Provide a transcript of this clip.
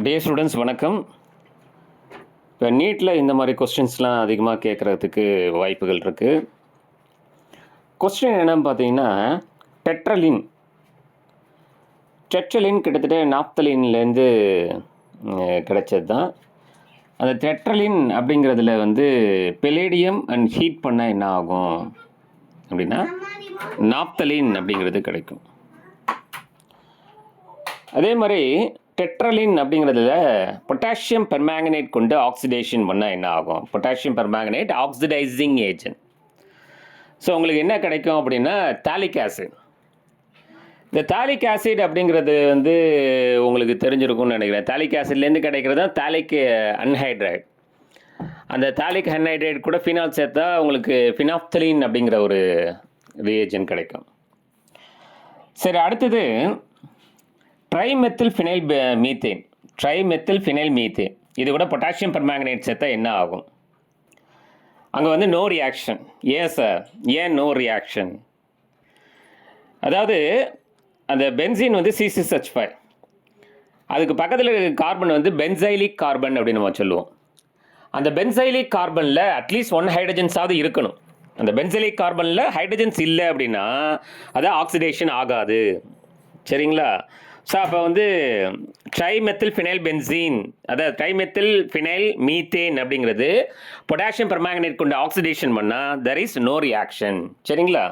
Dear students வணக்கம். இப்போ நீட்டில் இந்த மாதிரி கொஸ்டின்ஸ்லாம் அதிகமாக கேட்குறதுக்கு வாய்ப்புகள் இருக்குது. கொஸ்டின் என்னன்னு பார்த்தீங்கன்னா, டெட்ரலின் கிட்டத்தட்ட நாப்தலின்லேருந்து கிடைச்சது தான். அந்த டெட்ரலின் அப்படிங்கிறதுல பெலேடியம் அண்ட் ஹீட் பண்ணால் என்ன ஆகும் அப்படின்னா நாப்தலின் அப்படிங்கிறது கிடைக்கும். அதே மாதிரி டெட்ரலின் அப்படிங்கிறதுல பொட்டாசியம் பெர்மேங்கனேட் கொண்டு ஆக்சிடேஷன் பண்ணால் என்ன ஆகும்? Potassium permanganate oxidising agent. So உங்களுக்கு என்ன கிடைக்கும் அப்படின்னா தாலிக் ஆசிட். இந்த தாலிக் ஆசிட் அப்படிங்கிறது உங்களுக்கு தெரிஞ்சிருக்கும்னு நினைக்கிறேன். தாலிக் ஆசிட்லேருந்து கிடைக்கிறது தான் தாலிக் அன்ஹைட்ரைட். அந்த தாலிக் அன்ஹைட்ரைட் கூட ஃபினால் சேர்த்தா உங்களுக்கு ஃபினாப்தலின் அப்படிங்கிற ஒரு ரியேஜென்ட் கிடைக்கும். சரி, அடுத்தது ட்ரைமெத்தில் ஃபினைல் மீத்தேன். இது கூட பொட்டாசியம் பெர்மேங்கனேட் சேர்த்தா என்ன ஆகும்? அங்கே நோ ரியாக்ஷன். ஏன் சார், ஏன் நோ ரியாக்ஷன்? அதாவது அந்த பென்சீன் C6H5, அதுக்கு பக்கத்தில் இருக்க கார்பன் பென்சைலிக் கார்பன் அப்படின்னு நம்ம சொல்லுவோம். அந்த பென்சைலிக் கார்பனில் அட்லீஸ்ட் 1 ஹைட்ரஜன்ஸாவது இருக்கணும். அந்த பென்சைலிக் கார்பனில் ஹைட்ரஜன்ஸ் இல்லை அப்படின்னா அது ஆக்சிடேஷன் ஆகாது. சரிங்களா? ஸோ அப்போ ட்ரைமெத்தில் ஃபினைல் பென்சீன், அதாவது ட்ரைமெத்தில் ஃபினைல் மீத்தேன் அப்படிங்கிறது பொட்டாசியம் பெர்மேங்கனேட் கொண்டு ஆக்சிடேஷன் பண்ணால் தெர் இஸ் நோ ரியாக்ஷன். சரிங்களா?